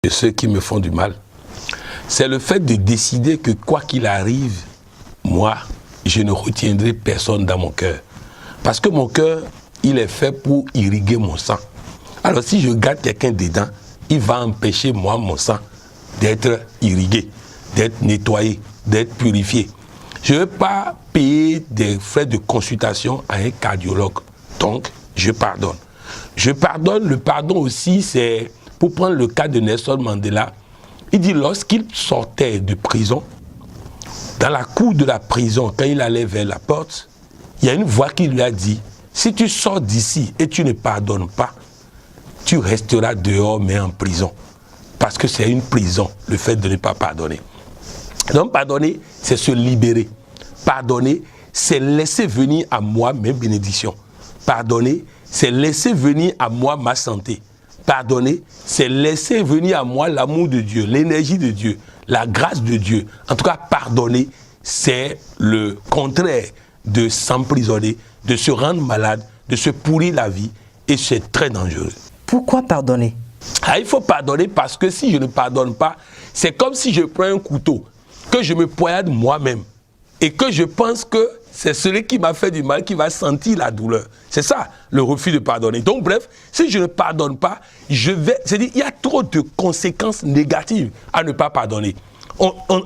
de ceux qui me font du mal, c'est le fait de décider que quoi qu'il arrive, moi, je ne retiendrai personne dans mon cœur. Parce que mon cœur, il est fait pour irriguer mon sang. Alors si je garde quelqu'un dedans, il va empêcher moi, mon sang, d'être irrigué, d'être nettoyé, d'être purifié. Je ne vais pas payer des frais de consultation à un cardiologue. Donc, je pardonne. Je pardonne, le pardon aussi, c'est, pour prendre le cas de Nelson Mandela, il dit lorsqu'il sortait de prison, dans la cour de la prison, quand il allait vers la porte, il y a une voix qui lui a dit, si tu sors d'ici et tu ne pardonnes pas, tu resteras dehors mais en prison. Parce que c'est une prison, le fait de ne pas pardonner. Donc pardonner, c'est se libérer. Pardonner, c'est laisser venir à moi mes bénédictions. Pardonner, c'est laisser venir à moi ma santé. Pardonner, c'est laisser venir à moi l'amour de Dieu, l'énergie de Dieu, la grâce de Dieu. En tout cas, pardonner, c'est le contraire de s'emprisonner, de se rendre malade, de se pourrir la vie, et c'est très dangereux. Pourquoi pardonner? Il faut pardonner parce que si je ne pardonne pas, c'est comme si je prends un couteau, que je me poignarde moi-même, et que je pense que c'est celui qui m'a fait du mal qui va sentir la douleur. C'est ça, le refus de pardonner. Donc bref, si je ne pardonne pas, c'est-à-dire il y a trop de conséquences négatives à ne pas pardonner.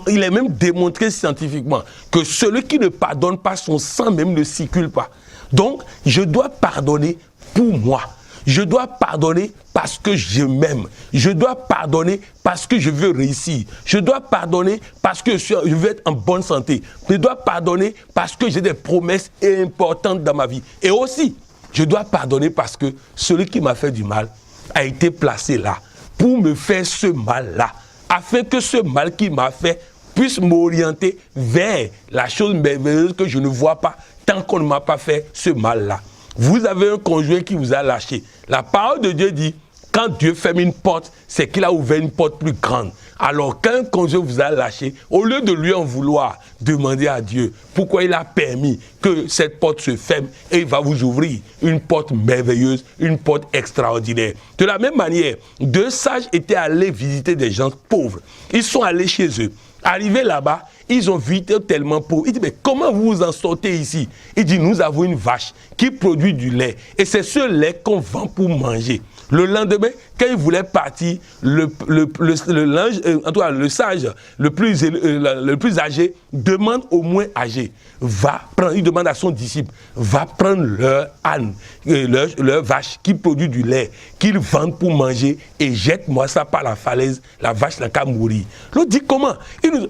Il est même démontré scientifiquement que celui qui ne pardonne pas, son sang même ne circule pas. Donc, je dois pardonner pour moi. Je dois pardonner parce que je m'aime. Je dois pardonner parce que je veux réussir. Je dois pardonner parce que je veux être en bonne santé. Je dois pardonner parce que j'ai des promesses importantes dans ma vie. Et aussi, je dois pardonner parce que celui qui m'a fait du mal a été placé là pour me faire ce mal-là, afin que ce mal qu'il m'a fait puisse m'orienter vers la chose merveilleuse que je ne vois pas tant qu'on ne m'a pas fait ce mal-là. Vous avez un conjoint qui vous a lâché. La parole de Dieu dit, quand Dieu ferme une porte, c'est qu'il a ouvert une porte plus grande. Alors qu'un conjoint vous a lâché, au lieu de lui en vouloir, demandez à Dieu pourquoi il a permis que cette porte se ferme et il va vous ouvrir une porte merveilleuse, une porte extraordinaire. De la même manière, deux sages étaient allés visiter des gens pauvres. Ils sont allés chez eux. Arrivés là-bas, ils ont visité tellement pauvres. Ils disent, mais comment vous vous en sortez ici? Il dit, nous avons une vache qui produit du lait. Et c'est ce lait qu'on vend pour manger. Le lendemain, quand il voulait partir, le sage, le plus âgé, demande au moins âgé, il demande à son disciple, va prendre leur âne, leur vache qui produit du lait, qu'ils vendent pour manger et jette-moi ça par la falaise, la vache n'a qu'à mourir. L'autre dit comment?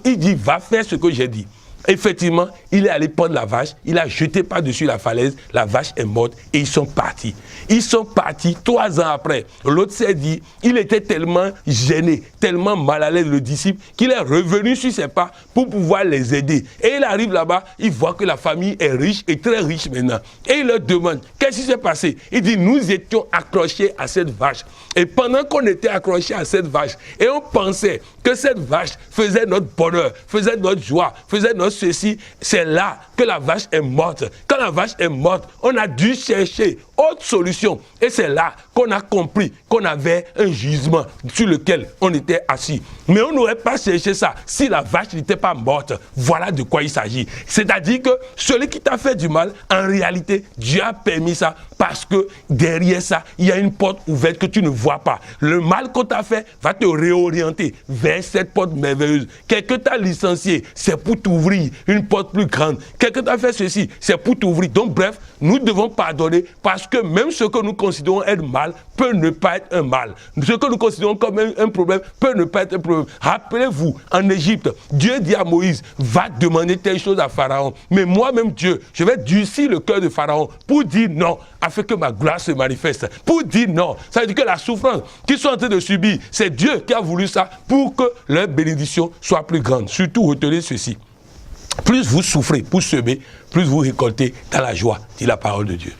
Il dit, va faire ce que j'ai dit. Effectivement, il est allé prendre la vache, il a jeté par-dessus la falaise, la vache est morte et ils sont partis. Ils sont partis 3 ans après. L'autre s'est dit, il était tellement gêné, tellement mal à l'aise le disciple, qu'il est revenu sur ses pas pour pouvoir les aider. Et il arrive là-bas, il voit que la famille est riche et très riche maintenant. Et il leur demande, qu'est-ce qui s'est passé? Il dit, nous étions accrochés à cette vache. Et pendant qu'on était accrochés à cette vache, et on pensait que cette vache faisait notre bonheur, faisait notre joie, faisait notre ceci, c'est là que la vache est morte. Quand la vache est morte, on a dû chercher autre solution. Et c'est là qu'on a compris qu'on avait un jugement sur lequel on était assis. Mais on n'aurait pas cherché ça si la vache n'était pas morte. Voilà de quoi il s'agit. C'est-à-dire que celui qui t'a fait du mal, en réalité, Dieu a permis ça parce que derrière ça, il y a une porte ouverte que tu ne vois pas. Le mal qu'on t'a fait va te réorienter vers cette porte merveilleuse. Quelqu'un t'a licencié, c'est pour t'ouvrir une porte plus grande. Quelqu'un t'a fait ceci, c'est pour t'ouvrir. Donc bref, nous devons pardonner parce que même ce que nous considérons être mal peut ne pas être un mal. Ce que nous considérons comme un problème peut ne pas être un problème. Rappelez-vous, en Égypte, Dieu dit à Moïse, va demander telle chose à Pharaon. Mais moi-même Dieu, je vais durcir le cœur de Pharaon pour dire non, afin que ma gloire se manifeste. Pour dire non, ça veut dire que la souffrance qu'ils sont en train de subir, c'est Dieu qui a voulu ça pour que leur bénédiction soit plus grande. Surtout, retenez ceci. Plus vous souffrez pour semer, plus vous récoltez dans la joie, dit la parole de Dieu.